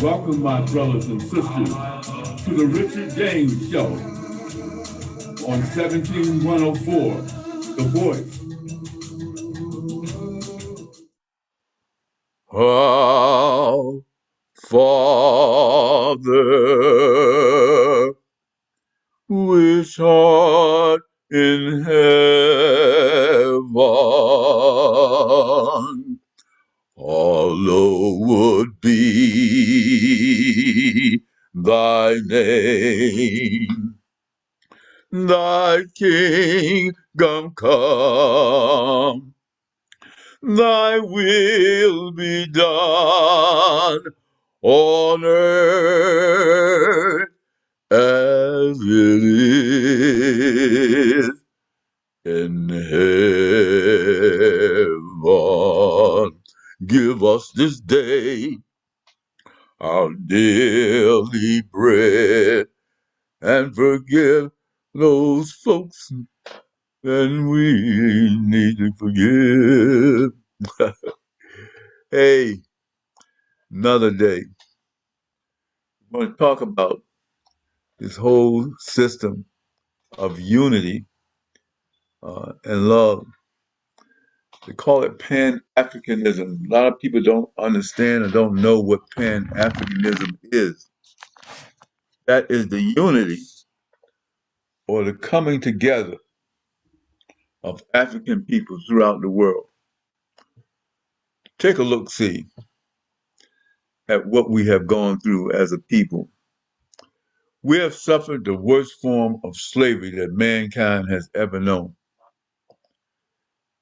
Welcome, my brothers and sisters, to the Richard James Show on 17104, The Voice. Our Father, which art in heaven, hallowed be thy name. Thy kingdom come, thy will be done on earth as it is in heaven. Give us this day our daily bread, and forgive those folks that we need to forgive. Hey, another day. We're going to talk about this whole system of unity and love. They call it Pan-Africanism. A lot of people don't understand or don't know what Pan-Africanism is. That is the unity or the coming together of African people throughout the world. Take a look, see at what we have gone through as a people. We have suffered the worst form of slavery that mankind has ever known.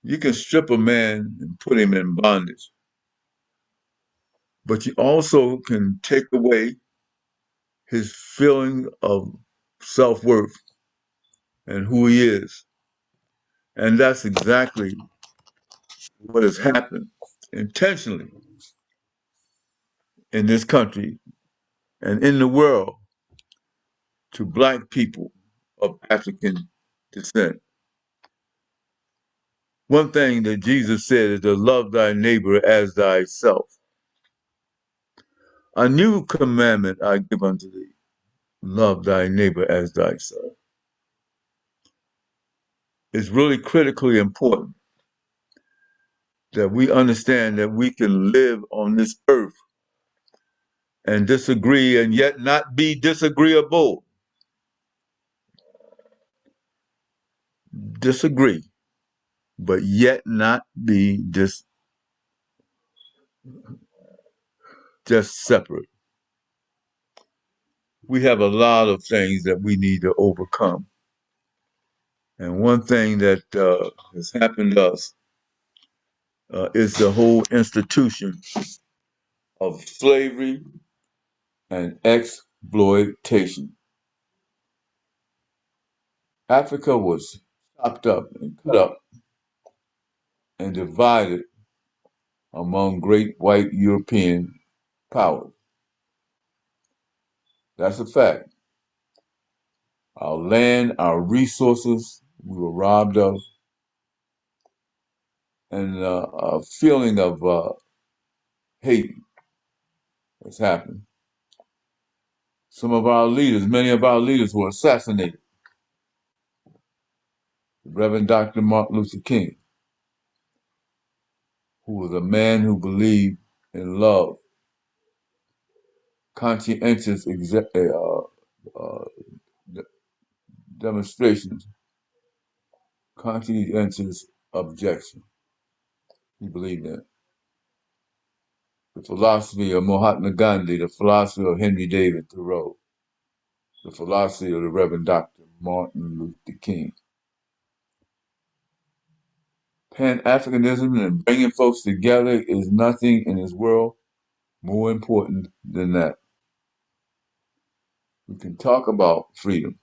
You can strip a man and put him in bondage, but you also can take away his feeling of self-worth and who he is. And that's exactly what has happened intentionally in this country and in the world to Black people of African descent. One thing that Jesus said is to love thy neighbor as thyself. A new commandment I give unto thee, love thy neighbor as thyself. It's really critically important that we understand that we can live on this earth and disagree and yet not be disagreeable. Disagree, but yet not be just separate. We have a lot of things that we need to overcome. And one thing that has happened to us is the whole institution of slavery and exploitation. Africa was chopped up and cut up and divided among great white European powers. That's a fact. Our land, our resources, we were robbed of, and a feeling of hate has happened. Some of our leaders, many of our leaders were assassinated. The Reverend Dr. Martin Luther King, who was a man who believed in love, conscientious uh, demonstrations, conscientious objection. He believed in the philosophy of Mahatma Gandhi, the philosophy of Henry David Thoreau, the philosophy of the Reverend Dr. Martin Luther King. Pan-Africanism and bringing folks together is nothing in this world more important than that. We can talk about freedom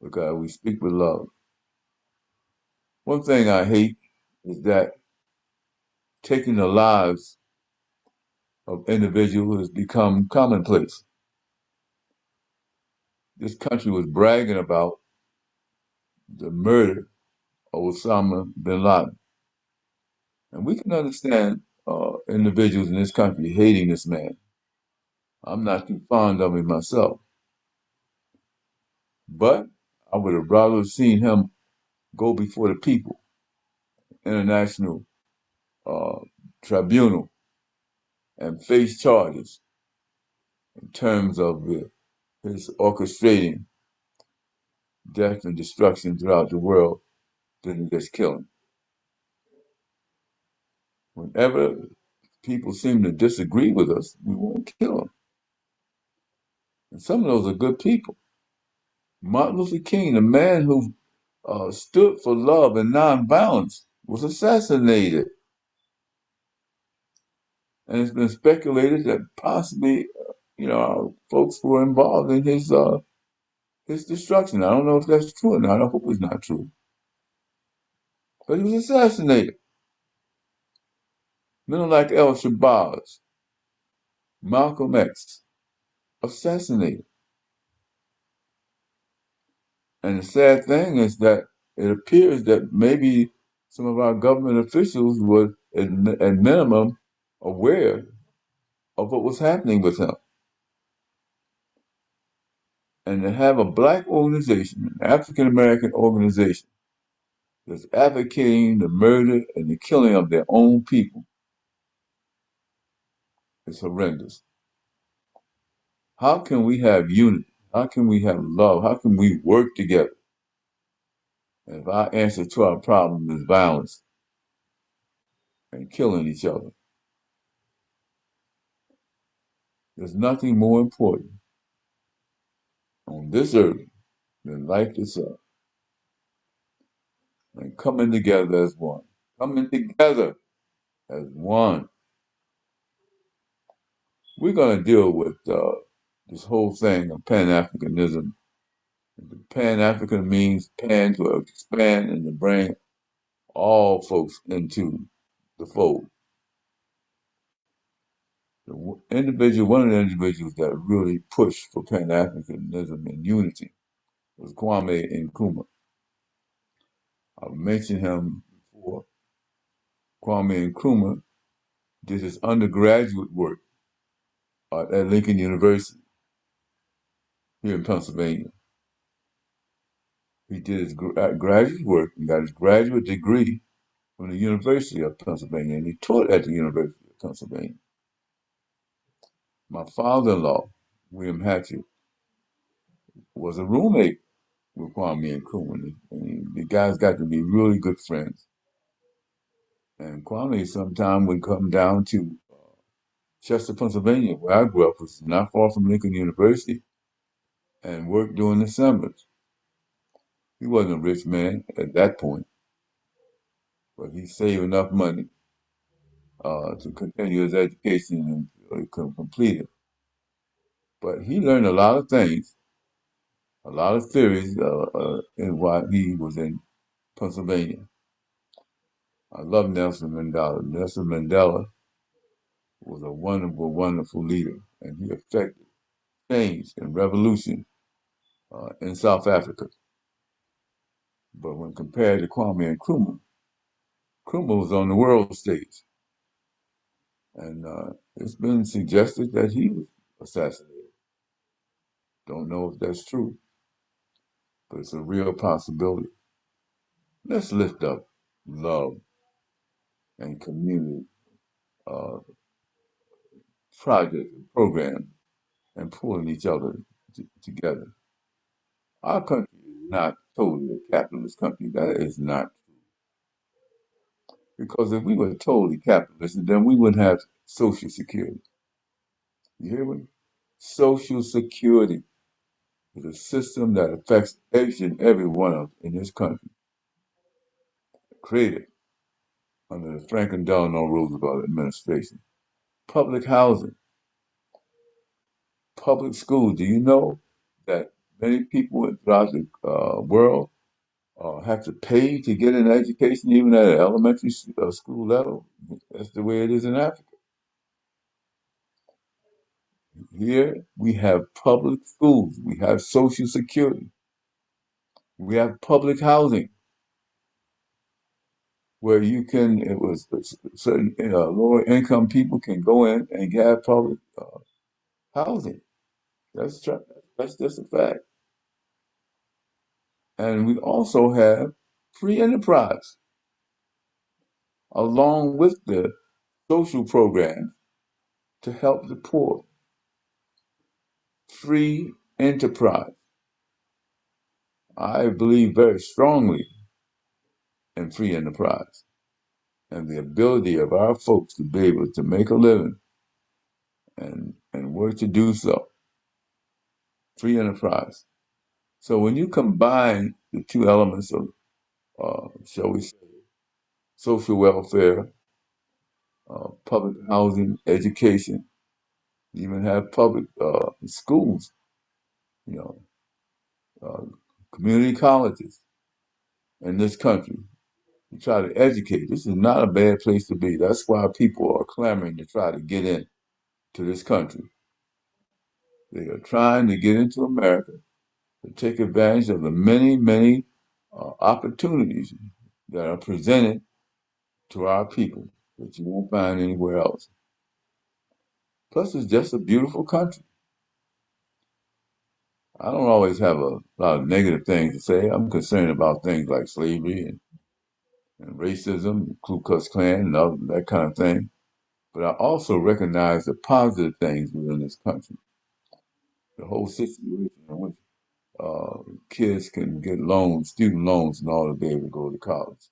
because we speak with love. One thing I hate is that taking the lives of individuals has become commonplace. This country was bragging about the murder of Osama bin Laden. And we can understand individuals in this country hating this man. I'm not too fond of him myself, but I would have rather seen him go before the people, international uh, tribunal, and face charges in terms of his orchestrating death and destruction throughout the world than just killing. Whenever people seem to disagree with us, we want to kill them. And some of those are good people. Martin Luther King, the man who stood for love and nonviolence, was assassinated. And it's been speculated that possibly, folks were involved in his destruction. I don't know if that's true or not. I hope it's not true. But he was assassinated. Men like El Shabazz, Malcolm X, assassinated. And the sad thing is that it appears that maybe some of our government officials were, at minimum, aware of what was happening with him. And to have a black organization, an African American organization, that's advocating the murder and the killing of their own people is horrendous. How can we have unity? How can we have love? How can we work together? And if our answer to our problem is violence and killing each other, there's nothing more important on this earth than life itself and coming together as one. Coming together as one. We're going to deal with this whole thing of Pan-Africanism. Pan-African means pan to expand and to bring all folks into the fold. One of the individuals that really pushed for Pan-Africanism and unity was Kwame Nkrumah. I've mentioned him before. Kwame Nkrumah did his undergraduate work at Lincoln University here in Pennsylvania. He did his graduate work and got his graduate degree from the University of Pennsylvania, and he taught at the University of Pennsylvania. My father-in-law, William Hatchett, was a roommate with Kwame Nkrumah, and the guys got to be really good friends. And Kwame sometime would come down to Chester, Pennsylvania, where I grew up, which is not far from Lincoln University, and work during the summers. He wasn't a rich man at that point, but he saved enough money to continue his education and complete it. But he learned a lot of things, a lot of theories, in while he was in Pennsylvania. I love Nelson Mandela. Nelson Mandela was a wonderful, wonderful leader, and he effected change and revolution in South Africa. But when compared to Kwame Nkrumah, Nkrumah was on the world stage, and it's been suggested that he was assassinated. Don't know if that's true, but it's a real possibility. Let's lift up love and community uh, projects and programs and pulling each other together. Our country is not totally a capitalist country. That is not because if we were totally capitalist, then we wouldn't have Social Security. You hear me? Social Security is a system that affects each and every one of us in this country, created under the Franklin Delano Roosevelt administration. Public housing, public schools. Do you know that many people throughout the world have to pay to get an education, even at an elementary school level? That's the way it is in Africa. Here we have public schools, we have Social Security, we have public housing where you can, it was certain lower income people can go in and have public housing. That's that's just a fact. And we also have free enterprise along with the social programs to help the poor. Free enterprise. I believe very strongly in free enterprise and the ability of our folks to be able to make a living and work to do so. Free enterprise. So when you combine the two elements of, shall we say, social welfare, public housing, education, you even have public schools, you know, uh, community colleges in this country. You try to educate. This is not a bad place to be. That's why people are clamoring to try to get in to this country. They are trying to get into America to take advantage of the many, many opportunities that are presented to our people that you won't find anywhere else. Plus, it's just a beautiful country. I don't always have a lot of negative things to say. I'm concerned about things like slavery and racism, Ku Klux Klan, and all that kind of thing. But I also recognize the positive things within this country. The whole situation in which kids can get loans, student loans, in order to be able to go to college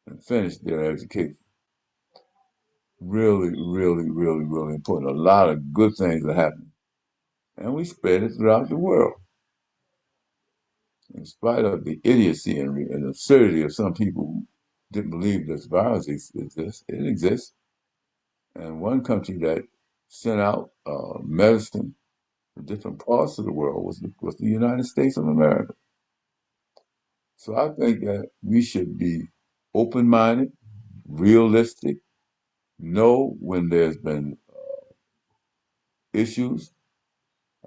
and finish their education. Really, really, really, really important. A lot of good things are happening. And we spread it throughout the world. In spite of the idiocy and absurdity of some people who didn't believe this virus exists, it exists. And one country that sent out medicine to different parts of the world was the United States of America. So I think that we should be open-minded, realistic, know when there's been issues.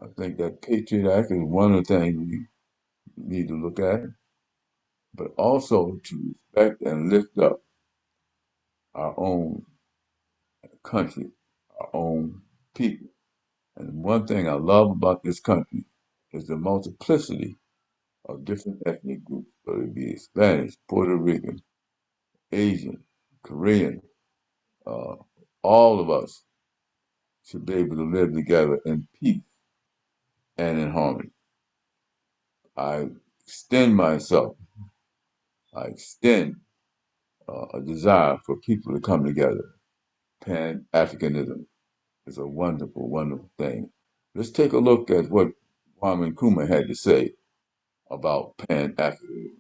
I think that Patriot Act is one of the things we need to look at, but also to respect and lift up our own country, our own people. And one thing I love about this country is the multiplicity of different ethnic groups, whether it be Spanish, Puerto Rican, Asian, Korean, uh, all of us should be able to live together in peace and in harmony. I extend myself, I extend a desire for people to come together. Pan Africanism is a wonderful, wonderful thing. Let's take a look at what Kwame Nkrumah had to say about Pan Africanism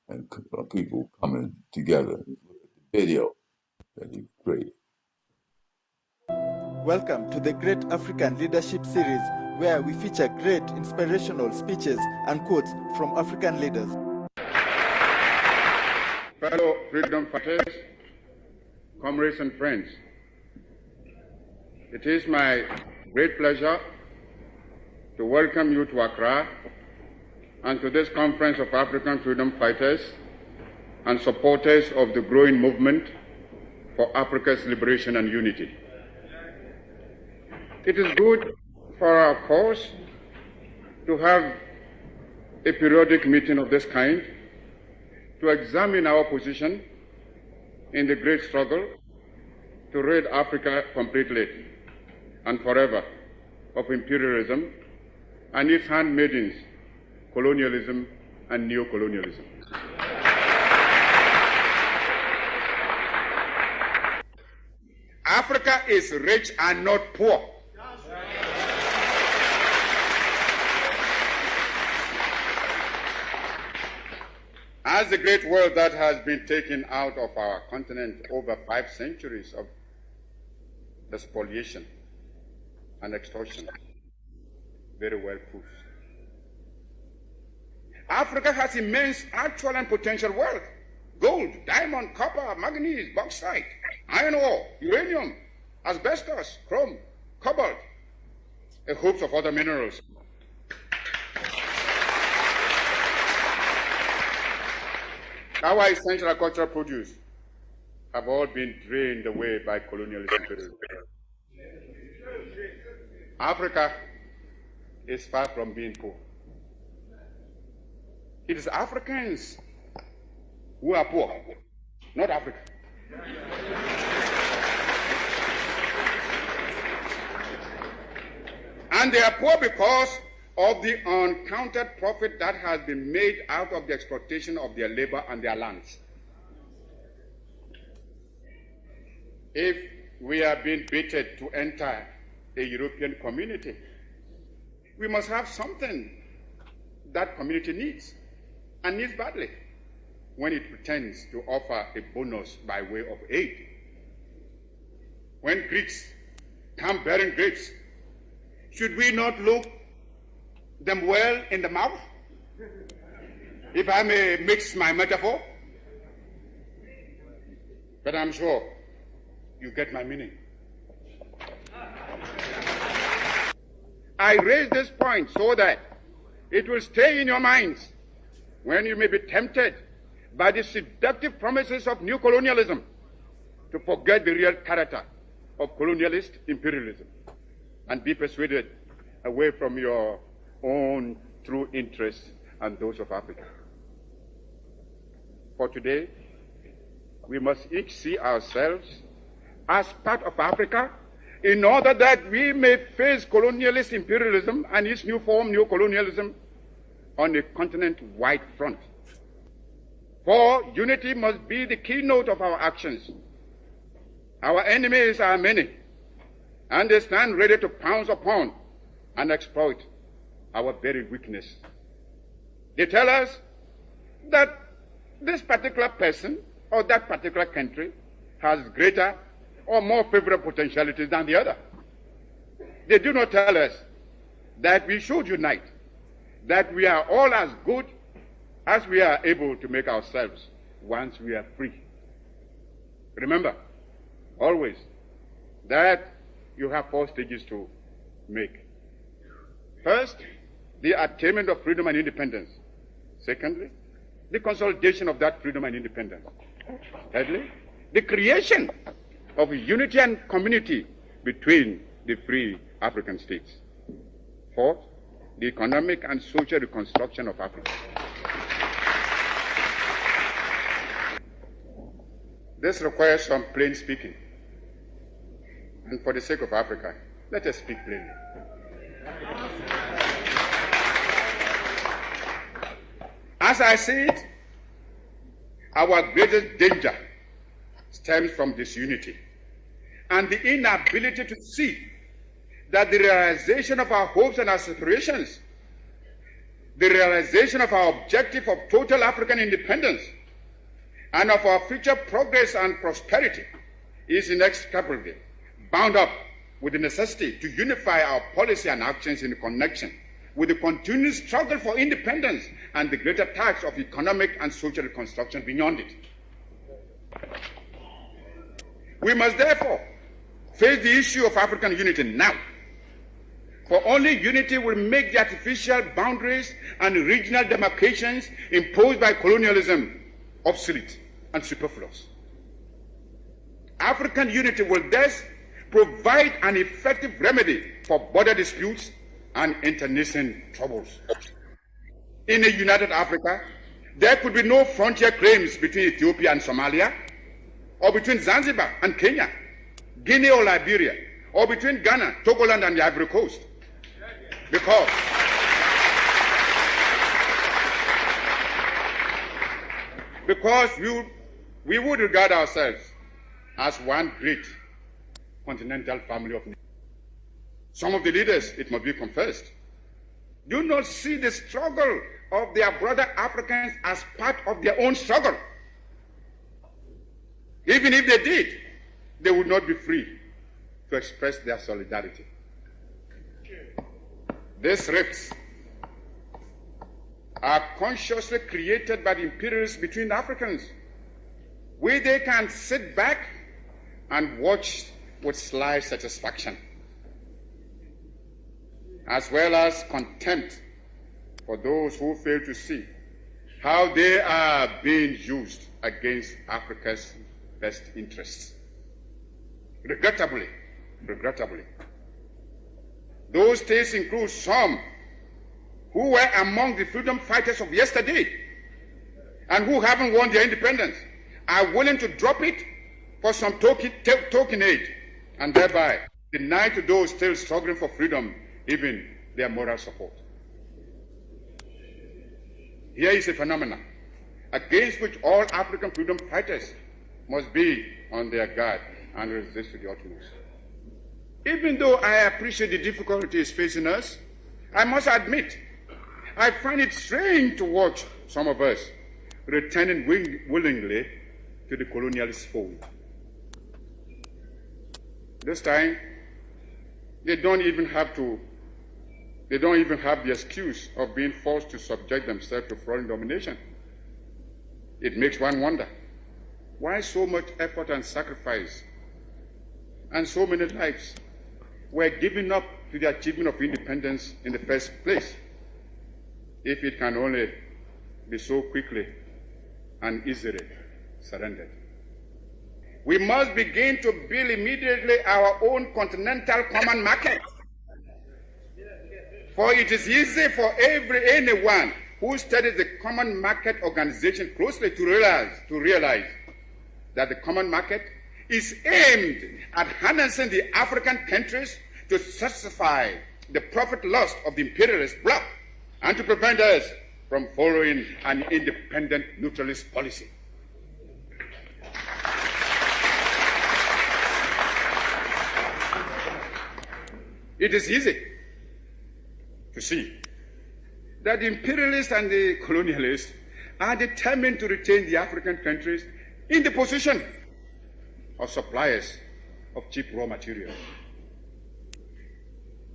and people coming together. Look at the video that he created. Welcome to the Great African Leadership Series, where we feature great inspirational speeches and quotes from African leaders. Fellow freedom fighters, comrades and friends, it is my great pleasure to welcome you to Accra and to this conference of African freedom fighters and supporters of the growing movement for Africa's liberation and unity. It is good for our cause to have a periodic meeting of this kind to examine our position in the great struggle to rid Africa completely and forever of imperialism and its handmaidens, colonialism and neocolonialism. Africa is rich and not poor. As the great wealth that has been taken out of our continent over 5 centuries of the spoliation and extortion very well proves. Africa has immense actual and potential wealth: gold, diamond, copper, manganese, bauxite, iron ore, uranium, asbestos, chrome, cobalt, a host of other minerals. Our essential agricultural produce have all been drained away by colonial imperialism. Africa is far from being poor. It is Africans who are poor, not Africa. And they are poor because of the uncounted profit that has been made out of the exploitation of their labor and their lands. If we are being baited to enter a European community, we must have something that community needs, and needs badly, when it pretends to offer a bonus by way of aid. When Greeks come bearing grapes, should we not look them well in the mouth? If I may mix my metaphor. But I'm sure you get my meaning. I raise this point so that it will stay in your minds when you may be tempted by the seductive promises of new colonialism to forget the real character of colonialist imperialism and be persuaded away from your own true interests and those of Africa. For today, we must each see ourselves as part of Africa in order that we may face colonialist imperialism and its new form, neocolonialism, on a continent-wide front. For unity must be the keynote of our actions. Our enemies are many, and they stand ready to pounce upon and exploit our very weakness. They tell us that this particular person or that particular country has greater or more favorable potentialities than the other. They do not tell us that we should unite, that we are all as good as we are able to make ourselves once we are free. Remember, always, that you have 4 stages to make. First, the attainment of freedom and independence. Secondly, the consolidation of that freedom and independence. Thirdly, the creation of unity and community between the free African states. Fourth, the economic and social reconstruction of Africa. This requires some plain speaking. And for the sake of Africa, let us speak plainly. As I see it, our greatest danger stems from disunity and the inability to see that the realization of our hopes and aspirations, the realization of our objective of total African independence, and of our future progress and prosperity is inextricably bound up with the necessity to unify our policy and actions in connection with the continued struggle for independence and the greater task of economic and social reconstruction beyond it. We must therefore face the issue of African unity now, for only unity will make the artificial boundaries and regional demarcations imposed by colonialism obsolete and superfluous. African unity will thus provide an effective remedy for border disputes and internecine troubles. In a united Africa, there could be no frontier claims between Ethiopia and Somalia, or between Zanzibar and Kenya, Guinea or Liberia, or between Ghana, Togoland, and the Ivory Coast. Because we would regard ourselves as one great continental family of nations. Some of the leaders, it must be confessed, do not see the struggle of their brother Africans as part of their own struggle. Even if they did, they would not be free to express their solidarity. These rifts are consciously created by the imperialists between Africans, where they can sit back and watch with sly satisfaction, as well as contempt for those who fail to see how they are being used against Africa's best interests. Regrettably, Those states include some who were among the freedom fighters of yesterday and who haven't won their independence, are willing to drop it for some token aid, and thereby deny to those still struggling for freedom even their moral support. Here is a phenomenon against which all African freedom fighters must be on their guard and resist to the utmost. Even though I appreciate the difficulties facing us, I must admit, I find it strange to watch some of us returning willingly to the colonialist fold. This time, they don't even have the excuse of being forced to subject themselves to foreign domination. It makes one wonder, why so much effort and sacrifice and so many lives were given up to the achievement of independence in the first place, if it can only be so quickly and easily surrendered. We must begin to build immediately our own continental common market. For it is easy for anyone who studies the common market organization closely to realize that the common market is aimed at harnessing the African countries to satisfy the profit lust of the imperialist bloc and to prevent us from following an independent neutralist policy. It is easy to see that the imperialists and the colonialists are determined to retain the African countries in the position of suppliers of cheap raw materials.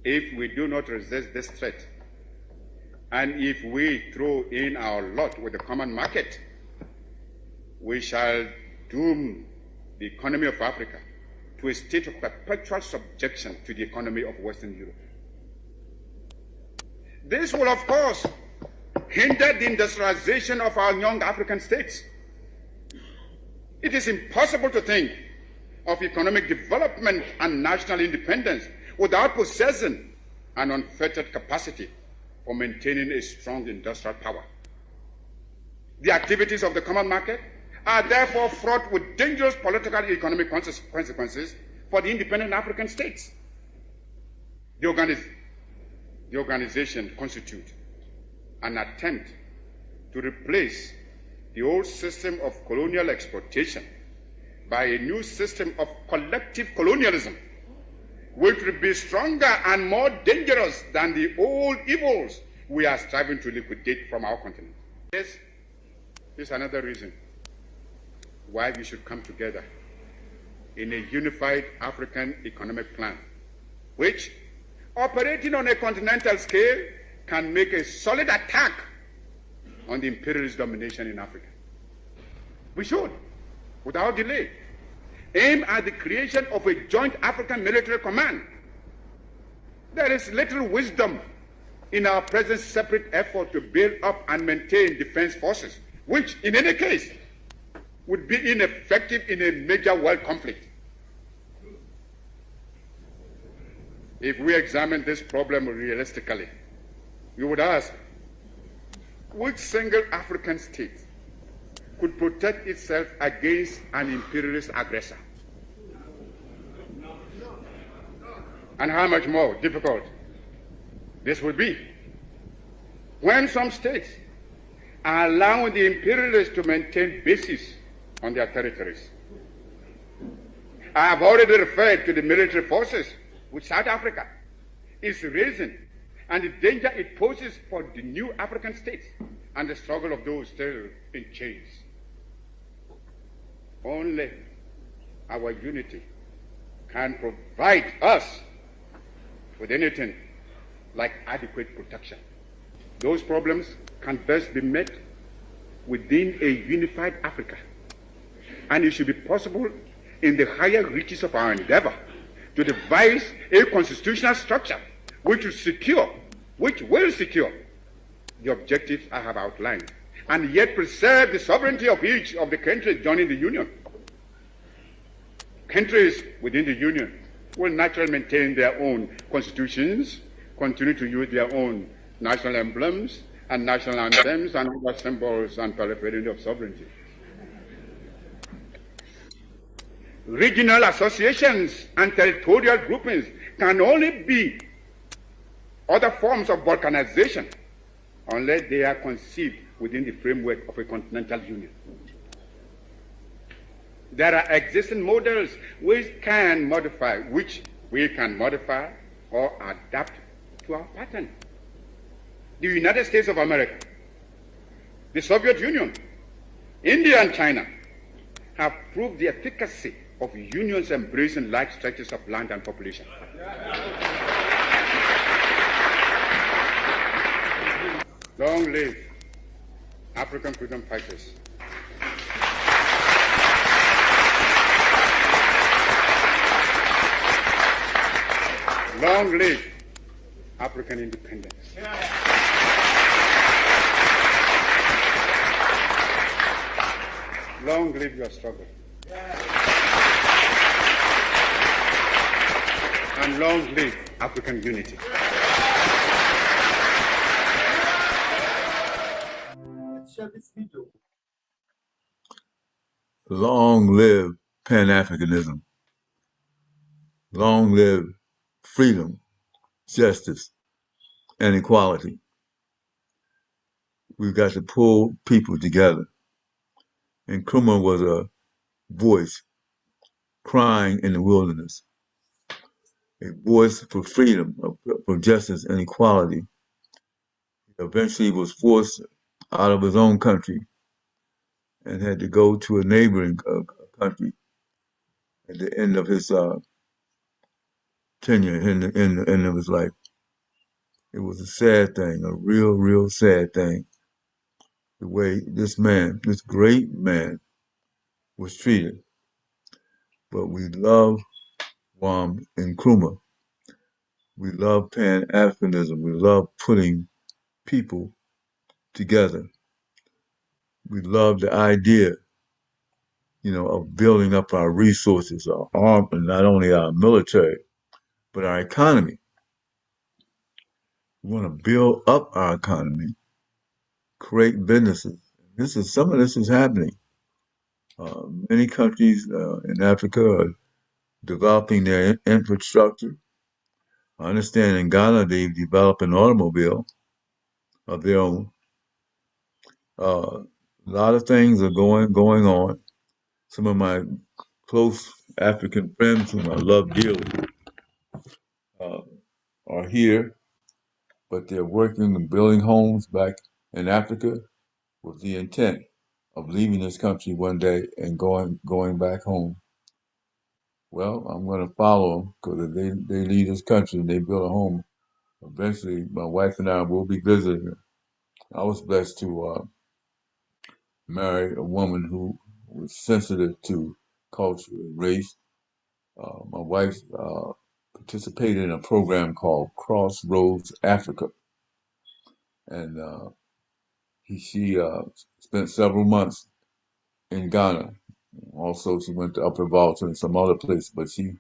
If we do not resist this threat, and if we throw in our lot with the common market, we shall doom the economy of Africa to a state of perpetual subjection to the economy of Western Europe. This will, of course, hinder the industrialization of our young African states. It is impossible to think of economic development and national independence without possessing an unfettered capacity for maintaining a strong industrial power. The activities of the common market are therefore fraught with dangerous political and economic consequences for the independent African states. The organization constitutes an attempt to replace the old system of colonial exploitation by a new system of collective colonialism, which will be stronger and more dangerous than the old evils we are striving to liquidate from our continent. This is another reason why we should come together in a unified African economic plan, which, operating on a continental scale, can make a solid attack on the imperialist domination in Africa. We should, without delay, aim at the creation of a joint African military command. There is little wisdom in our present separate effort to build up and maintain defense forces, which, in any case, would be ineffective in a major world conflict. If we examine this problem realistically, we would ask, which single African state could protect itself against an imperialist aggressor? And how much more difficult this would be when some states are allowing the imperialists to maintain bases on their territories. I have already referred to the military forces which South Africa is raising and the danger it poses for the new African states and the struggle of those still in chains. Only our unity can provide us with anything like adequate protection. Those problems can best be met within a unified Africa, and it should be possible in the higher reaches of our endeavor to devise a constitutional structure which will secure the objectives I have outlined, and yet preserve the sovereignty of each of the countries joining the Union. Countries within the Union will naturally maintain their own constitutions continue to use their own national emblems and national anthems and other symbols and paraphernalia of sovereignty. Regional associations and territorial groupings can only be other forms of balkanization unless they are conceived within the framework of a continental union. There are existing models which we can modify or adapt to our pattern. The United States of America, the Soviet Union, India and China have proved the efficacy of unions embracing large stretches of land and population. Long live African freedom fighters. Long live African independence. Long live your struggle. And long live African unity. Share this video. Long live Pan-Africanism. Long live freedom, justice, and equality. We've got to pull people together. And Nkrumah was a voice crying in the wilderness, a voice for freedom, for justice and equality. Eventually was forced out of his own country and had to go to a neighboring country at the end of his tenure, in the end of his life. It was a sad thing, a real sad thing, the way this man, this great man, was treated. But we love Nkrumah. We love Pan-Africanism. We love putting people together. We love the idea, of building up our resources, our arm, and not only our military, but our economy. We want to build up our economy, create businesses. Some of this is happening. Many countries in Africa are developing their infrastructure. I understand in Ghana they've developed an automobile of their own. A lot of things are going on. Some of my close African friends whom I love dearly uh, are here, but they're working and building homes back in Africa with the intent of leaving this country one day and going back home. Well, I'm going to follow them because if they leave this country and they build a home, eventually my wife and I will be visiting them. I was blessed to marry a woman who was sensitive to culture and race. My wife participated in a program called Crossroads Africa, and she spent several months in Ghana. Also, she went to Upper Volta and some other places, but she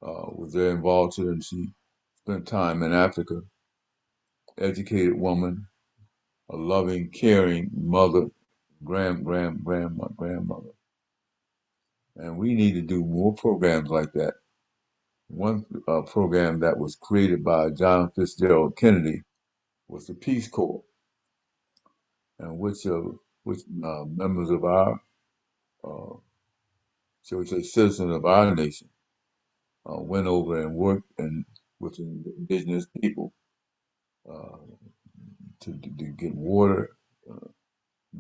was there in Volta, and she spent time in Africa. Educated woman, a loving, caring mother, grandmother, and we need to do more programs like that. One program that was created by John Fitzgerald Kennedy was the Peace Corps, and which members of our, shall we say, citizens of our nation went over and worked with the indigenous people uh, to get water,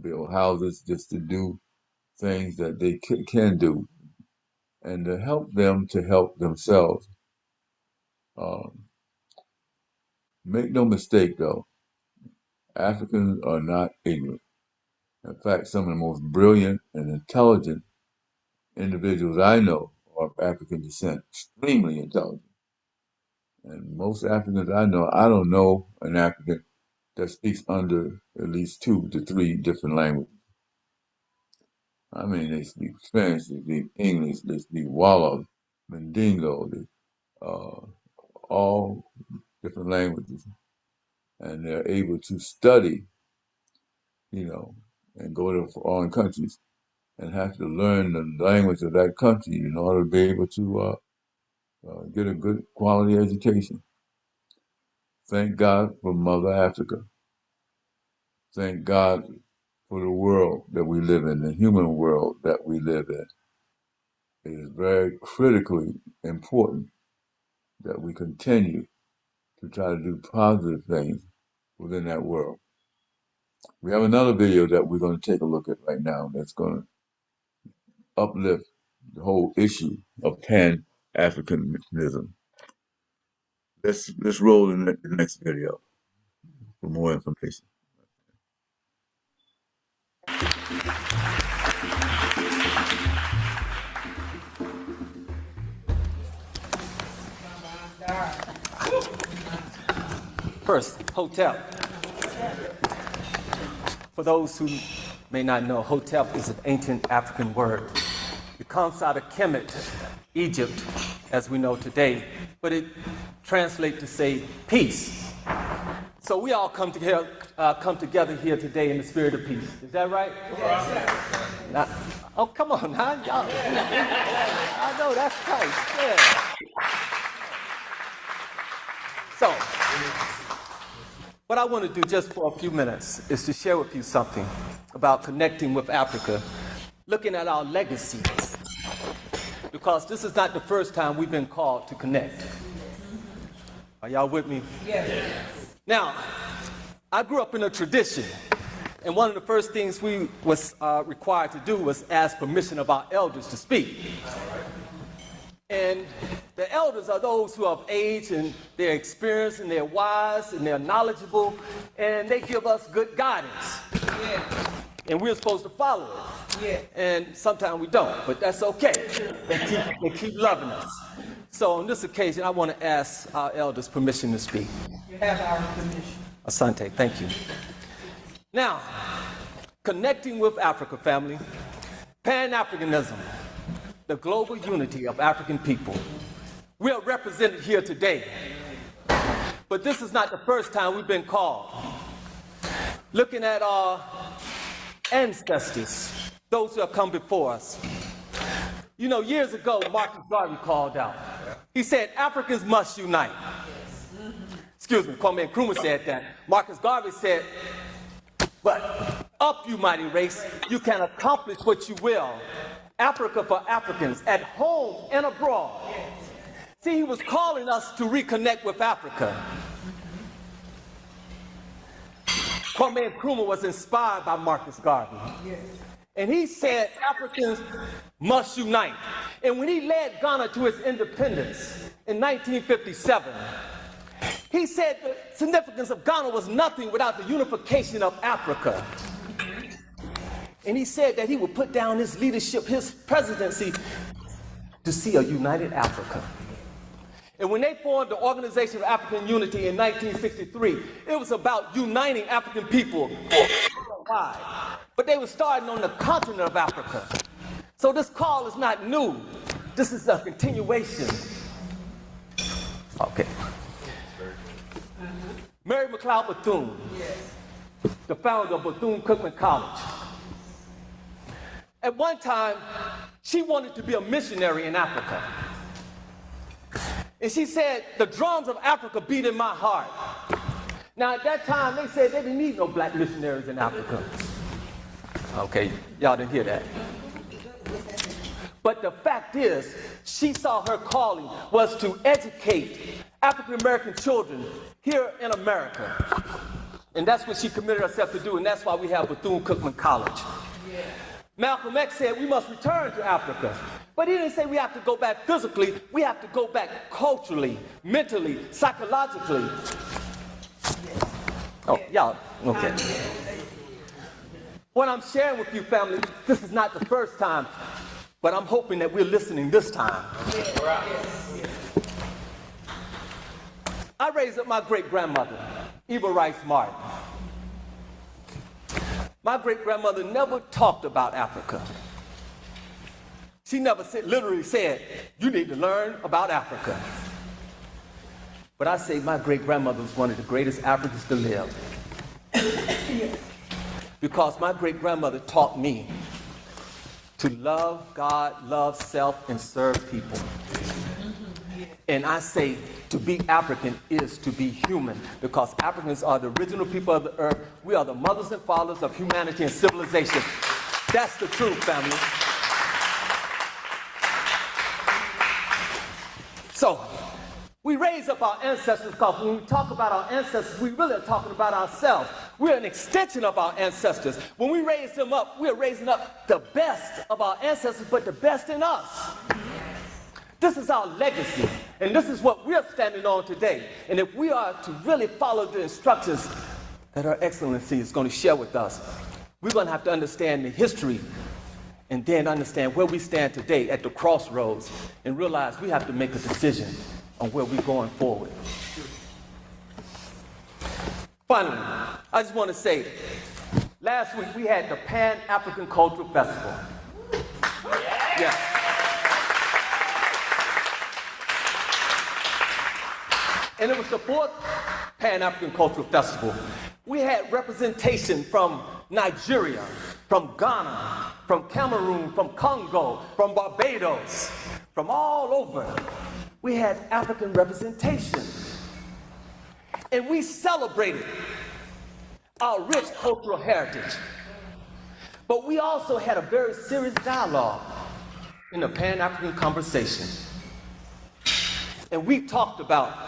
build houses, just to do things that they can do, and to help them to help themselves. Um, Make no mistake, though, Africans are not ignorant. In fact, some of the most brilliant and intelligent individuals I know are of African descent, extremely intelligent. And most Africans I know, I don't know an African that speaks under at least 2 to 3 different languages. I mean, they speak Spanish, they speak English, they speak Wolof, Mandingo, all different languages, and they're able to study, and go to foreign countries and have to learn the language of that country in order to be able to get a good quality education. Thank God for Mother Africa. Thank God for the world that we live in, the human world that we live in. It is very critically important that we continue to try to do positive things within that world. We have another video that we're going to take a look at right now that's going to uplift the whole issue of Pan-Africanism. Let's roll the next video for more information. First, hotel. For those who may not know, hotep is an ancient African word. It comes out of Kemet, Egypt, as we know today, but it translates to say peace. So we all come together here today in the spirit of peace. Is that right? Yes. Now, oh, come on, now, y'all. I know that's tight. Yeah. So, what I want to do just for a few minutes is to share with you something about connecting with Africa, looking at our legacy, because this is not the first time we've been called to connect. Are y'all with me? Yes. Now, I grew up in a tradition, and one of the first things we was required to do was ask permission of our elders to speak. And the elders are those who have age and they're experienced and they're wise and they're knowledgeable and they give us good guidance. Yeah. And we're supposed to follow it. Yeah. And sometimes we don't, but that's okay. They keep loving us. So on this occasion, I want to ask our elders permission to speak. You have our permission. Asante, thank you. Now, connecting with Africa, family, Pan-Africanism, the global unity of African people. We are represented here today, but this is not the first time we've been called. Looking at our ancestors, those who have come before us. You know, years ago, Marcus Garvey called out. He said, Africans must unite. Excuse me, Kwame Nkrumah said that. Marcus Garvey said, but up, you mighty race, you can accomplish what you will. Africa for Africans, at home and abroad. See, he was calling us to reconnect with Africa. Kwame Nkrumah was inspired by Marcus Garvey. And he said Africans must unite. And when he led Ghana to its independence in 1957, he said the significance of Ghana was nothing without the unification of Africa. And he said that he would put down his leadership, his presidency, to see a united Africa. And when they formed the Organization of African Unity in 1963, it was about uniting African people worldwide. But they were starting on the continent of Africa. So this call is not new. This is a continuation. Okay. Mary McLeod Bethune, the founder of Bethune-Cookman College. At one time, she wanted to be a missionary in Africa. And she said, the drums of Africa beat in my heart. Now, at that time, they said they didn't need no black missionaries in Africa. Okay, y'all didn't hear that. But the fact is, she saw her calling was to educate African-American children here in America. And that's what she committed herself to do, and that's why we have Bethune-Cookman College. Malcolm X said we must return to Africa. But he didn't say we have to go back physically, we have to go back culturally, mentally, psychologically. Oh, y'all, okay. What I'm sharing with you, family, this is not the first time, but I'm hoping that we're listening this time. I raised up my great-grandmother, Eva Rice Martin. My great-grandmother never talked about Africa. She never literally said, you need to learn about Africa. But I say my great-grandmother was one of the greatest Africans to live. Because my great-grandmother taught me to love God, love self, and serve people. And I say to be African is to be human, because Africans are the original people of the earth. We are the mothers and fathers of humanity and civilization. That's the truth, family. So, we raise up our ancestors, because when we talk about our ancestors, we really are talking about ourselves. We're an extension of our ancestors. When we raise them up, we're raising up the best of our ancestors, but the best in us. This is our legacy, and this is what we're standing on today. And if we are to really follow the instructions that Her Excellency is going to share with us, we're going to have to understand the history and then understand where we stand today at the crossroads and realize we have to make a decision on where we're going forward. Finally, I just want to say, last week we had the Pan-African Cultural Festival. Yeah. And it was the 4th Pan-African Cultural Festival. We had representation from Nigeria, from Ghana, from Cameroon, from Congo, from Barbados, from all over. We had African representation. And we celebrated our rich cultural heritage. But we also had a very serious dialogue in the Pan-African conversation. And we talked about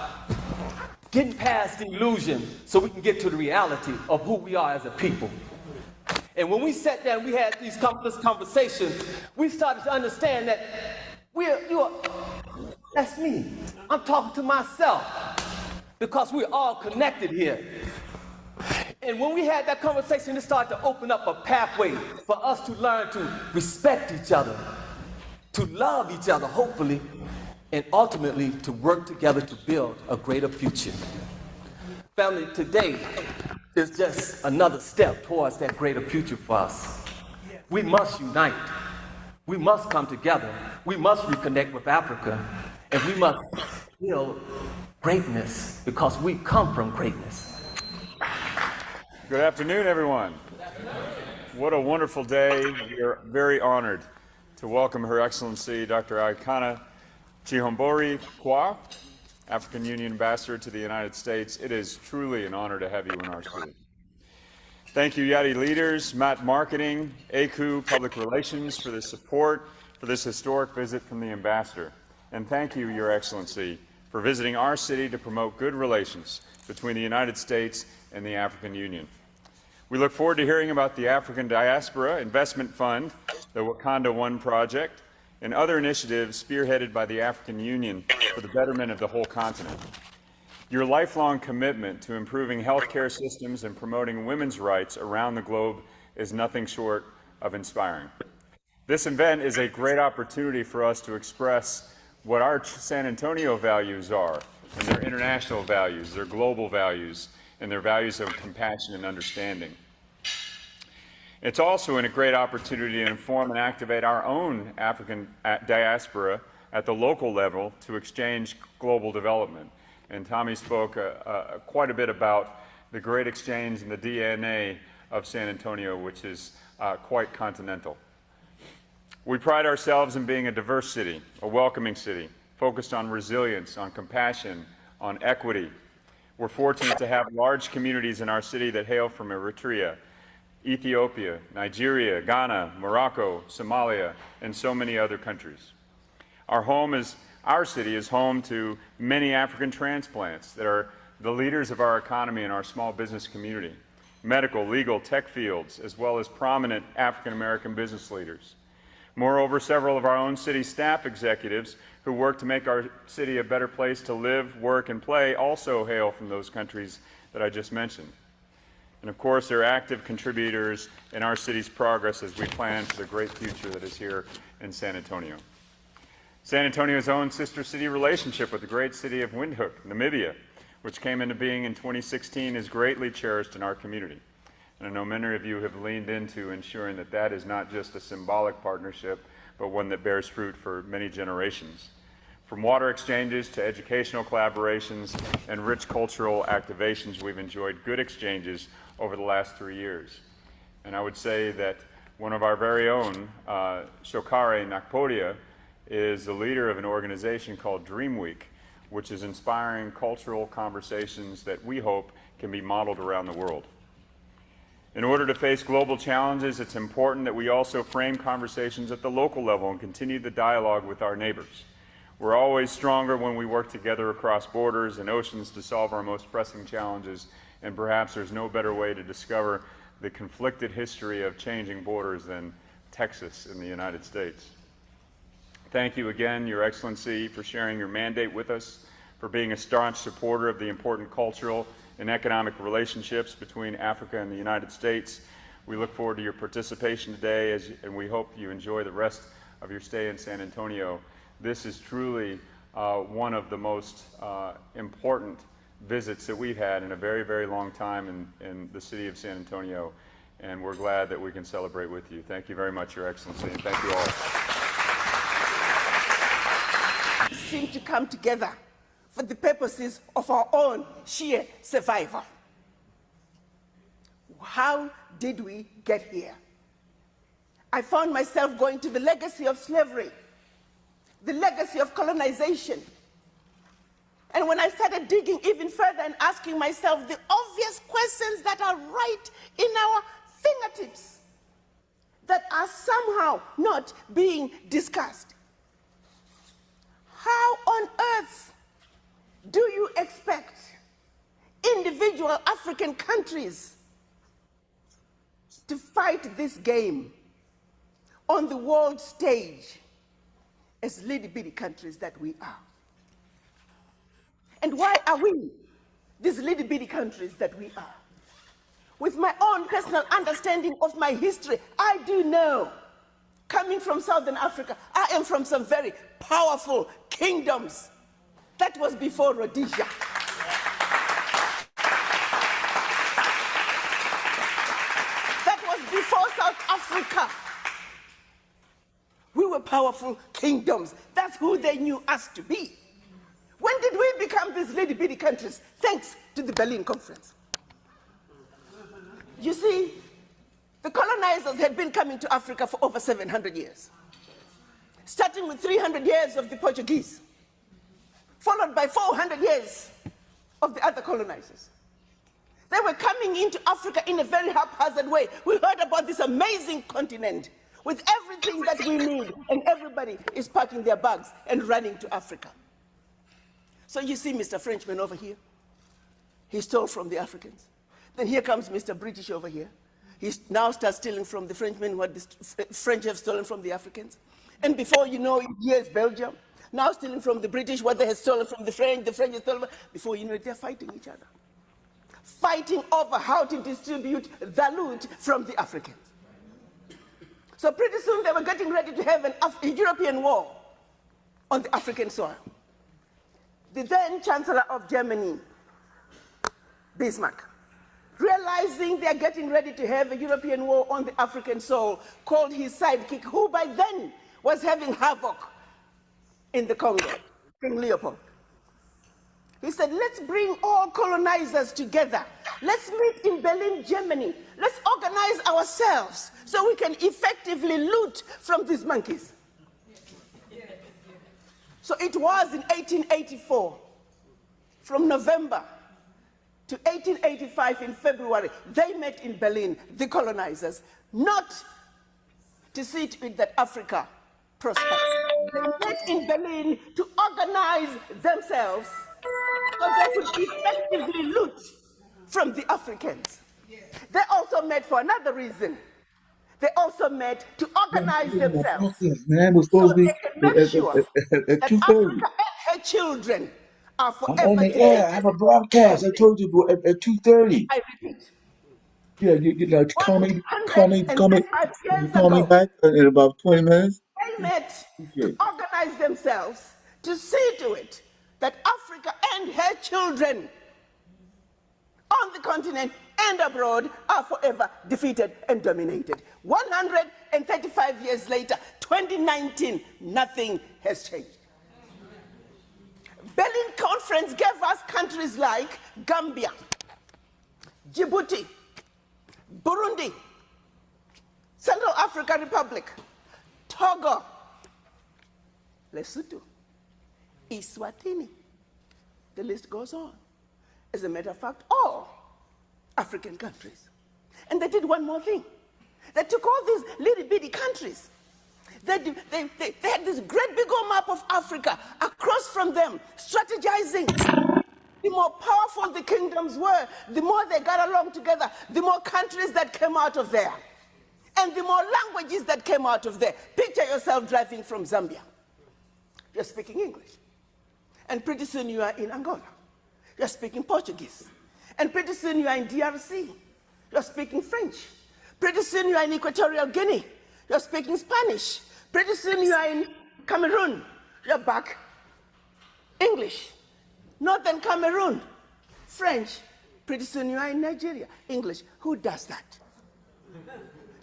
getting past the illusion so we can get to the reality of who we are as a people. And when we sat down, we had this conversation, we started to understand that that's me. I'm talking to myself, because we're all connected here. And when we had that conversation, it started to open up a pathway for us to learn to respect each other, to love each other, hopefully, and ultimately to work together to build a greater future. Family, today is just another step towards that greater future for us. We must unite. We must come together. We must reconnect with Africa. And we must build greatness, because we come from greatness. Good afternoon, everyone. What a wonderful day. We are very honored to welcome Her Excellency Dr. Aikana Chihombori Kwa, African Union Ambassador to the United States. It is truly an honor to have you in our city. Thank you, Yadi leaders, Matt Marketing, ACU Public Relations, for the support for this historic visit from the Ambassador. And thank you, Your Excellency, for visiting our city to promote good relations between the United States and the African Union. We look forward to hearing about the African Diaspora Investment Fund, the Wakanda One Project, and other initiatives spearheaded by the African Union for the betterment of the whole continent. Your lifelong commitment to improving healthcare systems and promoting women's rights around the globe is nothing short of inspiring. This event is a great opportunity for us to express what our San Antonio values are, and their international values, their global values, and their values of compassion and understanding. It's also a great opportunity to inform and activate our own African diaspora at the local level to exchange global development. And Tommy spoke quite a bit about the great exchange and the DNA of San Antonio, which is quite continental. We pride ourselves in being a diverse city, a welcoming city, focused on resilience, on compassion, on equity. We're fortunate to have large communities in our city that hail from Eritrea, Ethiopia, Nigeria, Ghana, Morocco, Somalia, and so many other countries. Our city is home to many African transplants that are the leaders of our economy and our small business community, medical, legal, tech fields, as well as prominent African American business leaders. Moreover, several of our own city staff executives who work to make our city a better place to live, work, and play also hail from those countries that I just mentioned. And of course, they're active contributors in our city's progress as we plan for the great future that is here in San Antonio. San Antonio's own sister city relationship with the great city of Windhoek, Namibia, which came into being in 2016, is greatly cherished in our community. And I know many of you have leaned into ensuring that that is not just a symbolic partnership, but one that bears fruit for many generations. From water exchanges to educational collaborations and rich cultural activations, we've enjoyed good exchanges over the last 3 years. And I would say that one of our very own, Shokare Nakpodia, is the leader of an organization called Dream Week, which is inspiring cultural conversations that we hope can be modeled around the world. In order to face global challenges, it's important that we also frame conversations at the local level and continue the dialogue with our neighbors. We're always stronger when we work together across borders and oceans to solve our most pressing challenges, and perhaps there's no better way to discover the conflicted history of changing borders than Texas in the United States. Thank you again, Your Excellency, for sharing your mandate with us, for being a staunch supporter of the important cultural and economic relationships between Africa and the United States. We look forward to your participation today, and we hope you enjoy the rest of your stay in San Antonio. This is truly one of the most important visits that we've had in a very, very long time in the city of San Antonio, and we're glad that we can celebrate with you. Thank you very much, Your Excellency, and thank you all. Seem to come together for the purposes of our own sheer survival. How did we get here? I found myself going to the legacy of slavery, the legacy of colonization. And when I started digging even further and asking myself the obvious questions that are right in our fingertips, that are somehow not being discussed. How on earth do you expect individual African countries to fight this game on the world stage as little-bitty countries that we are? And why are we these little-bitty countries that we are? With my own personal understanding of my history, I do know, coming from Southern Africa, I am from some very powerful kingdoms. That was before Rhodesia. That was before South Africa. We were powerful kingdoms. That's who they knew us to be. When did we become these little bitty countries? Thanks to the Berlin Conference. You see, the colonizers had been coming to Africa for over 700 years, starting with 300 years of the Portuguese, followed by 400 years of the other colonizers. They were coming into Africa in a very haphazard way. We heard about this amazing continent with everything that we need, and everybody is packing their bags and running to Africa. So you see Mr. Frenchman over here, he stole from the Africans. Then here comes Mr. British over here. He now starts stealing from the Frenchmen what the French have stolen from the Africans. And before you know it, here's Belgium, now stealing from the British what they have stolen from the French have stolen. Before you know it, they're fighting each other. Fighting over how to distribute the loot from the Africans. So pretty soon they were getting ready to have a European war on the African soil. The then Chancellor of Germany, Bismarck, realizing they're getting ready to have a European war on the African soil, called his sidekick, who by then was having havoc in the Congo, King Leopold. He said, let's bring all colonizers together. Let's meet in Berlin, Germany. Let's organize ourselves so we can effectively loot from these monkeys. So it was in 1884, from November to 1885 in February, they met in Berlin, the colonizers, not to see to it that Africa prospers. They met in Berlin to organize themselves so they could effectively loot from the Africans. They also met for another reason. They also met to organize themselves so they can make sure that Africa and her children are forever I'm on the air. I have a broadcast. I told you at 2:30. I repeat. Yeah, you know, call me 135 years call me ago, back in about 20 minutes. they met to organize themselves to see to it that Africa and her children on the continent and abroad are forever defeated and dominated. 135 years later, 2019, nothing has changed. Berlin Conference gave us countries like Gambia, Djibouti, Burundi, Central African Republic, Togo, Lesotho, Eswatini. The list goes on. As a matter of fact, all African countries. And they did one more thing. They took all these little bitty countries. They had this great big old map of Africa across from them, strategizing. The more powerful the kingdoms were, the more they got along together, the more countries that came out of there, and the more languages that came out of there. Picture yourself driving from Zambia. You're speaking English. And pretty soon you are in Angola. You're speaking Portuguese. And pretty soon you are in DRC. You're speaking French. Pretty soon you are in Equatorial Guinea. You're speaking Spanish. Pretty soon you are in Cameroon. You're back English. Northern Cameroon, French. Pretty soon you are in Nigeria, English. Who does that?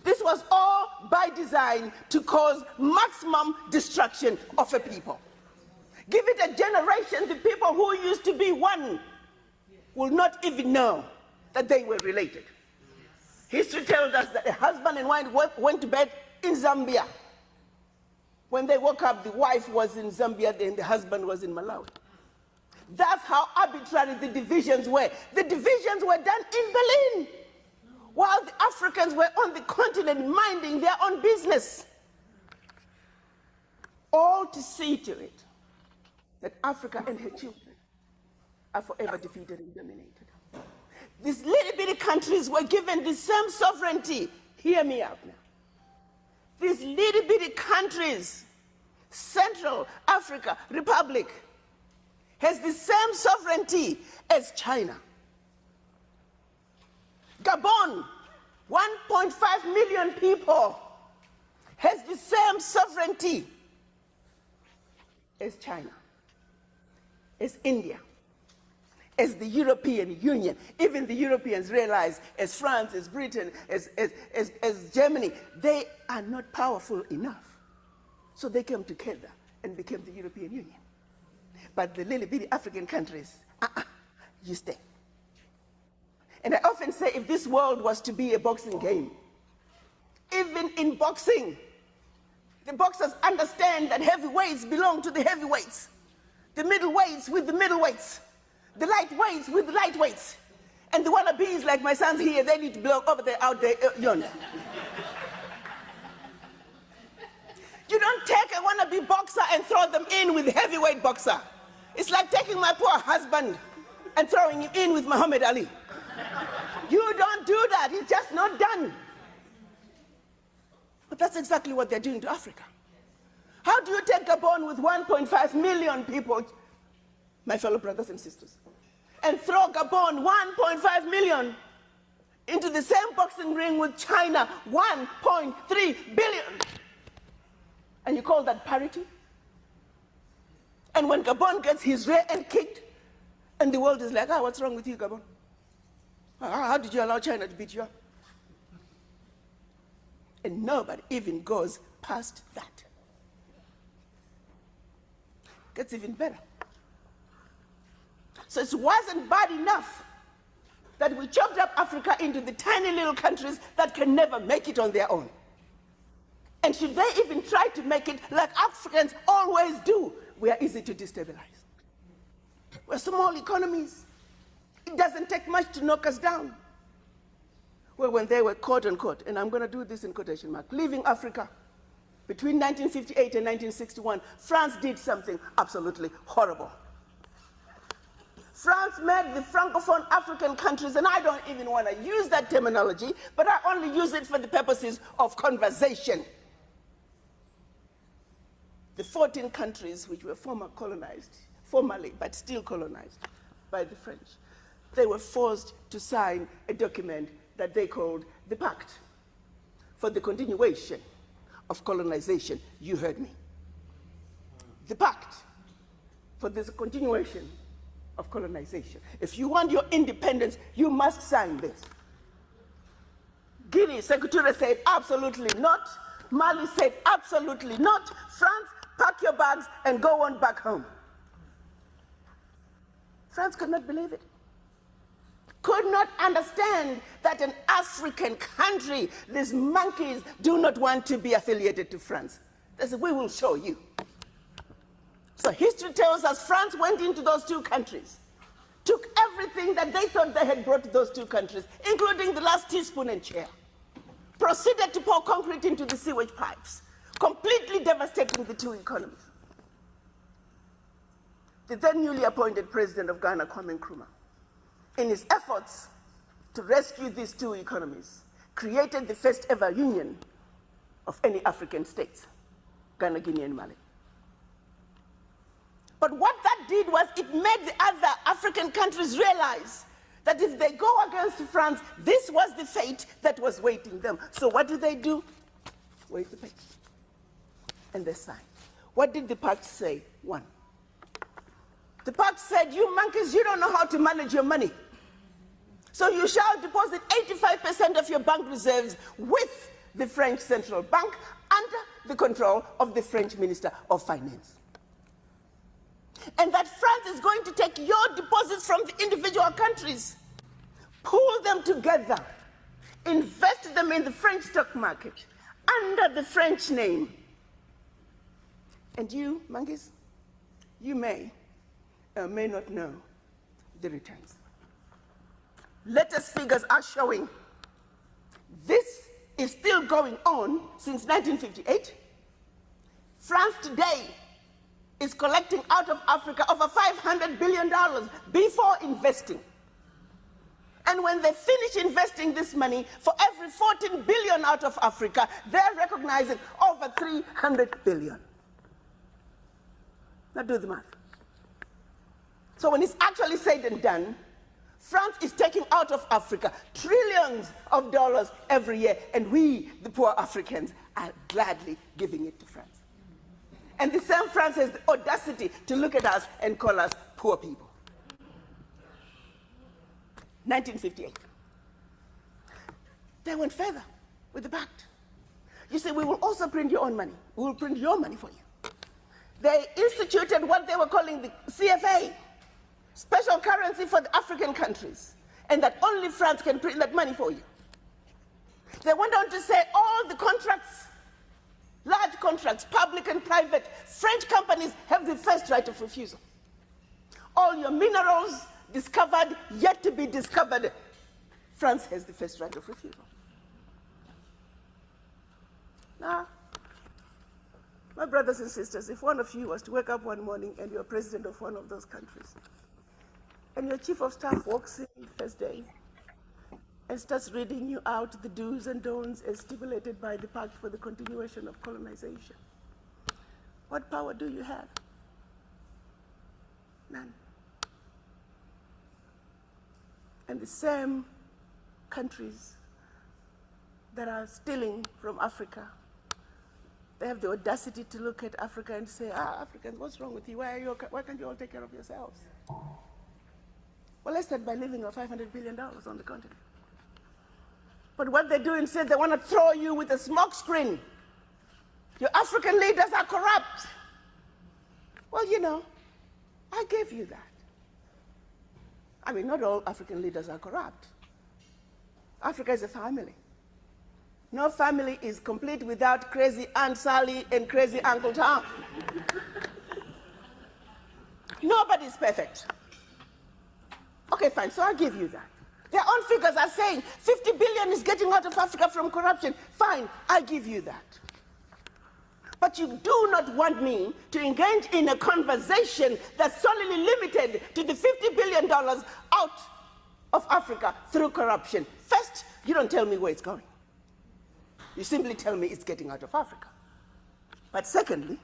This was all by design to cause maximum destruction of a people. Give it a generation, the people who used to be one will not even know that they were related. History tells us that a husband and wife went to bed in Zambia. When they woke up, the wife was in Zambia and the husband was in Malawi. That's how arbitrary the divisions were. The divisions were done in Berlin, while the Africans were on the continent minding their own business. All to see to it that Africa and her children are forever defeated and dominated. These little bitty countries were given the same sovereignty. Hear me out now. These little bitty countries, Central Africa Republic, has the same sovereignty as China. Gabon, 1.5 million people, has the same sovereignty as China, as India, as the European Union. Even the Europeans realize, as France, as Britain, as Germany, they are not powerful enough. So they came together and became the European Union. But the little bitty African countries, you stay. And I often say, if this world was to be a boxing game, even in boxing, the boxers understand that heavyweights belong to the heavyweights, the middleweights with the middleweights, the lightweights with the lightweights, and the wannabes like my sons here, they need to belong over there, out there, yonder. You don't take a wannabe boxer and throw them in with a heavyweight boxer. It's like taking my poor husband and throwing him in with Muhammad Ali. You don't do that. It's just not done. But that's exactly what they're doing to Africa. How do you take Gabon with 1.5 million people, my fellow brothers and sisters, and throw Gabon, 1.5 million, into the same boxing ring with China, 1.3 billion? And you call that parity? And when Gabon gets his rear end kicked, and the world is like, what's wrong with you, Gabon? How did you allow China to beat you up? And nobody even goes past that. Gets even better. So it wasn't bad enough that we chopped up Africa into the tiny little countries that can never make it on their own. And should they even try to make it like Africans always do, we are easy to destabilize. We're small economies. It doesn't take much to knock us down. Well, when they were quote unquote, and I'm going to do this in quotation mark, leaving Africa between 1958 and 1961, France did something absolutely horrible. France made the Francophone African countries, and I don't even want to use that terminology, but I only use it for the purposes of conversation. The 14 countries which were formally, but still colonized by the French, they were forced to sign a document that they called the Pact for the Continuation of Colonization. You heard me. The Pact for the continuation of colonization. If you want your independence, you must sign this. Guinea, Secretary said absolutely not. Mali said absolutely not. France, pack your bags and go on back home. France could not believe it. Could not understand that an African country, these monkeys, do not want to be affiliated to France. They said, we will show you. So history tells us France went into those two countries, took everything that they thought they had brought to those two countries, including the last teaspoon and chair, proceeded to pour concrete into the sewage pipes, completely devastating the two economies. The then newly appointed president of Ghana, Kwame Nkrumah, in his efforts to rescue these two economies, created the first ever union of any African states, Ghana, Guinea, and Mali. But what that did was it made the other African countries realize that if they go against France, this was the fate that was waiting them. So what do? Wait the paper. And they signed. What did the pact say? One. The pact said, you monkeys, you don't know how to manage your money. So you shall deposit 85% of your bank reserves with the French Central Bank under the control of the French Minister of Finance. And that France is going to take your deposits from the individual countries, pool them together, invest them in the French stock market under the French name. And you, monkeys, you may or may not know the returns. Latest figures are showing this is still going on since 1958. France today is collecting out of Africa over $500 billion before investing. And when they finish investing this money, for every 14 billion out of Africa, they're recognizing over 300 billion. Now do the math. So when it's actually said and done, France is taking out of Africa trillions of dollars every year, and we, the poor Africans, are gladly giving it to France. And the same France has the audacity to look at us and call us poor people. 1958. They went further with the pact. You say, we will also print your own money. We will print your money for you. They instituted what they were calling the CFA, special currency for the African countries, and that only France can print that money for you. They went on to say all the contracts, large contracts, public and private, French companies have the first right of refusal. All your minerals discovered, yet to be discovered, France has the first right of refusal. Now, my brothers and sisters, if one of you was to wake up one morning and you're president of one of those countries, and your chief of staff walks in the first day and starts reading you out the do's and don'ts as stipulated by the Pact for the Continuation of Colonization, what power do you have? None. And the same countries that are stealing from Africa, they have the audacity to look at Africa and say, Africans, what's wrong with you? Why can't you all take care of yourselves? Well, let's start by leaving our $500 billion on the continent. But what they do instead, they want to throw you with a smoke screen. Your African leaders are corrupt. Well, you know, I gave you that. I mean, not all African leaders are corrupt. Africa is a family. No family is complete without crazy Aunt Sally and crazy Uncle Tom. Nobody's perfect. Okay, fine, so I'll give you that. Their own figures are saying 50 billion is getting out of Africa from corruption. Fine, I give you that. But you do not want me to engage in a conversation that's solely limited to the $50 billion out of Africa through corruption. First, you don't tell me where it's going. You simply tell me it's getting out of Africa. But secondly,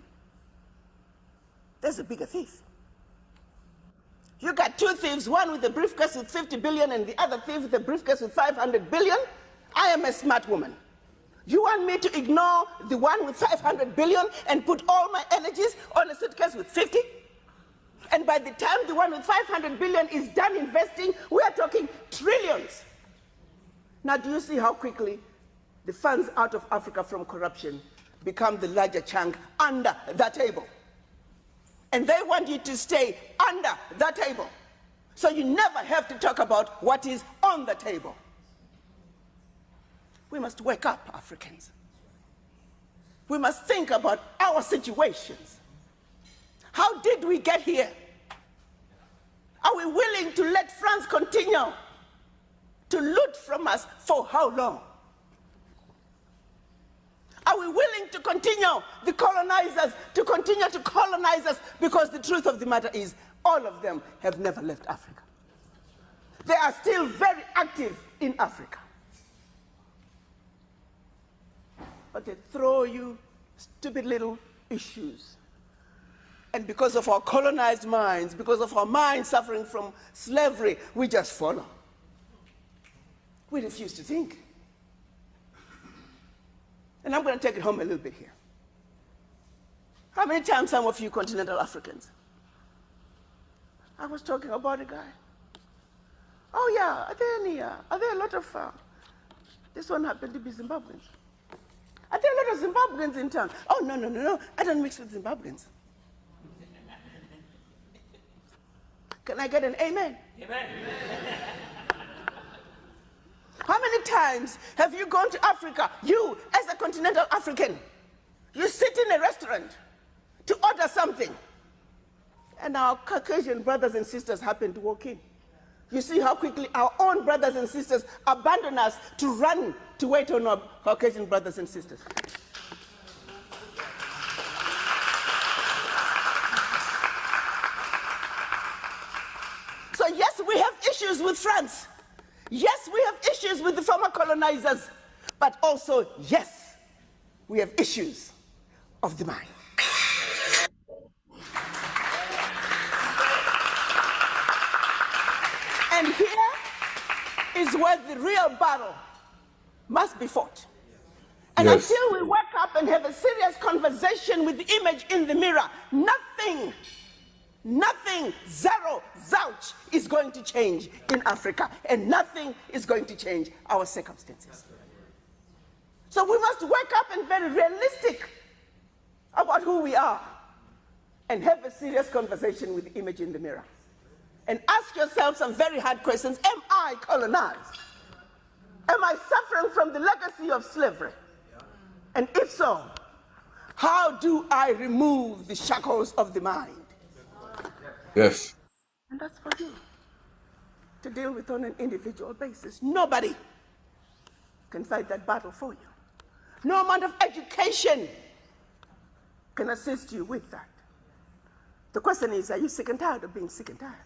there's a bigger thief. You got two thieves, one with a briefcase with 50 billion and the other thief with a briefcase with 500 billion. I am a smart woman. You want me to ignore the one with 500 billion and put all my energies on a suitcase with 50? And by the time the one with 500 billion is done investing, we are talking trillions. Now, do you see how quickly the funds out of Africa from corruption become the larger chunk under the table? And they want you to stay under the table. So you never have to talk about what is on the table. We must wake up, Africans. We must think about our situations. How did we get here? Are we willing to let France continue to loot from us for how long? Are we willing to continue, the colonizers, to continue to colonize us? Because the truth of the matter is, all of them have never left Africa. They are still very active in Africa. But they throw you stupid little issues. And because of our colonized minds, because of our minds suffering from slavery, we just follow. We refuse to think. And I'm going to take it home a little bit here. How many times some of you continental Africans? I was talking about a guy. Oh yeah, are there a lot of, this one happened to be Zimbabweans. Are there a lot of Zimbabweans in town? Oh, no, I don't mix with Zimbabweans. Can I get an amen? Amen. How many times have you gone to Africa, you as a continental African, you sit in a restaurant to order something, and our Caucasian brothers and sisters happen to walk in. You see how quickly our own brothers and sisters abandon us to run to wait on our Caucasian brothers and sisters. So yes, we have issues with France. Yes, we have issues with the former colonizers. But also, yes, we have issues of the mind. And here is where the real battle must be fought. And Yes. until we wake up and have a serious conversation with the image in the mirror, nothing, zero, zouch, is going to change in Africa, and nothing is going to change our circumstances. So we must wake up and be very realistic about who we are and have a serious conversation with the image in the mirror. And ask yourself some very hard questions. Am I colonized? Am I suffering from the legacy of slavery? And if so, how do I remove the shackles of the mind? Yes. And that's for you to deal with on an individual basis. Nobody can fight that battle for you. No amount of education can assist you with that. The question is, are you sick and tired of being sick and tired?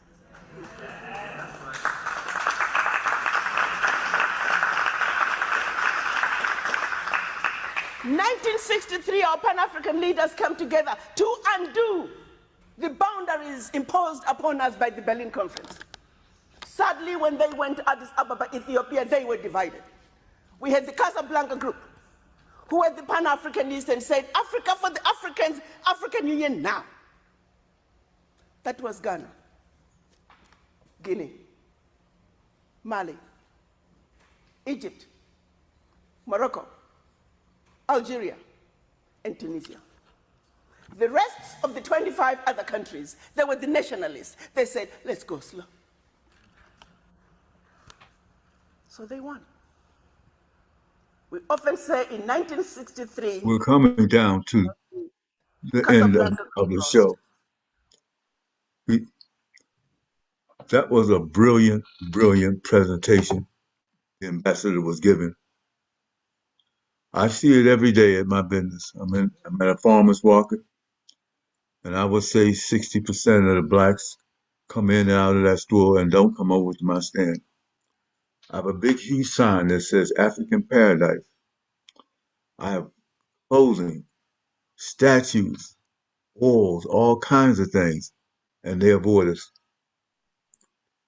1963, our Pan-African leaders came together to undo the boundaries imposed upon us by the Berlin Conference. Sadly, when they went to Addis Ababa, Ethiopia, they were divided. We had the Casablanca group, who were the Pan-Africanists and said, Africa for the Africans, African Union now. That was Ghana, Guinea, Mali, Egypt, Morocco, Algeria, and Tunisia. The rest of the 25 other countries, they were the nationalists. They said, let's go slow. So they won. We often say in 1963, We're coming down to the end of the show. That was a brilliant, brilliant presentation the ambassador was giving. I see it every day at my business. I'm at a farmer's market, and I would say 60% of the blacks come in and out of that store and don't come over to my stand. I have a big, huge sign that says African Paradise. I have clothing, statues, walls, all kinds of things, and they avoid us.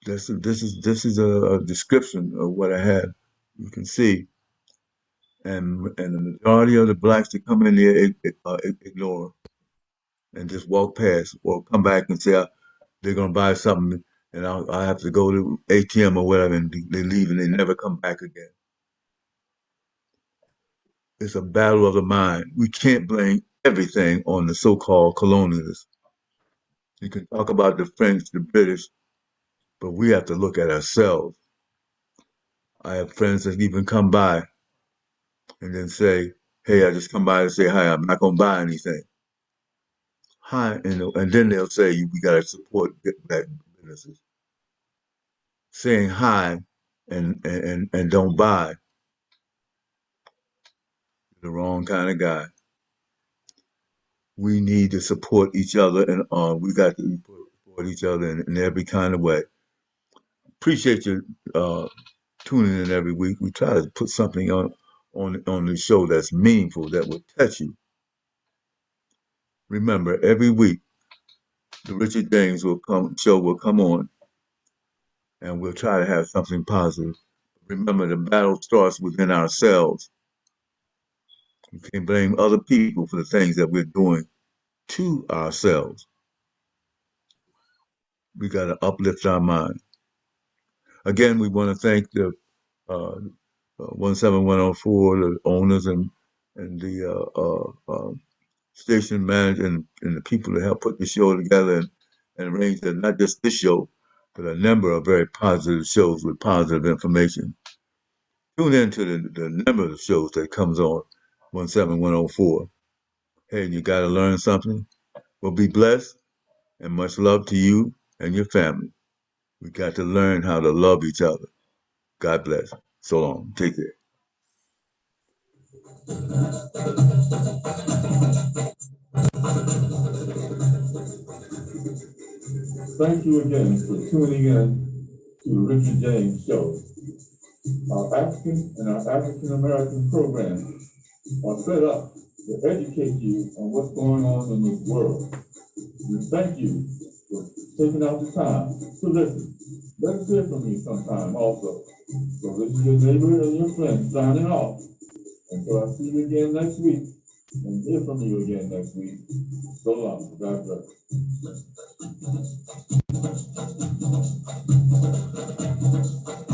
This is a description of what I have. You can see, and the majority of the blacks that come in there ignore and just walk past, or come back and say they're gonna buy something, and I have to go to ATM or whatever, and they leave and they never come back again. It's a battle of the mind. We can't blame everything on the so-called colonialists. You can talk about the French, the British, but we have to look at ourselves. I have friends that even come by and then say, hey, I just come by to say hi, I'm not going to buy anything. Hi, and then they'll say, we got to support black businesses. Saying hi and don't buy, the wrong kind of guy. We need to support each other, and we got to support each other in every kind of way. Appreciate you tuning in every week. We try to put something on the show that's meaningful, that will touch you. Remember, every week the Richard James show will come on, and we'll try to have something positive. Remember, the battle starts within ourselves. We can't blame other people for the things that we're doing to ourselves. We got to uplift our mind. Again, we want to thank the 17104, the owners and the station manager and the people that helped put the show together and arrange that, not just this show, but a number of very positive shows with positive information. Tune in to the number of shows that comes on 17104. Hey, you got to learn something? Well, be blessed, and much love to you and your family. We got to learn how to love each other. God bless. So long. Take care. Thank you again for tuning in to the Richard James Show. Our African and our African American programs are set up to educate you on what's going on in this world. We thank you for taking out the time to listen. Let's hear from you sometime also. So this is your neighbor and your friend signing off. Until I see you again next week and hear from you again next week. So long. God bless.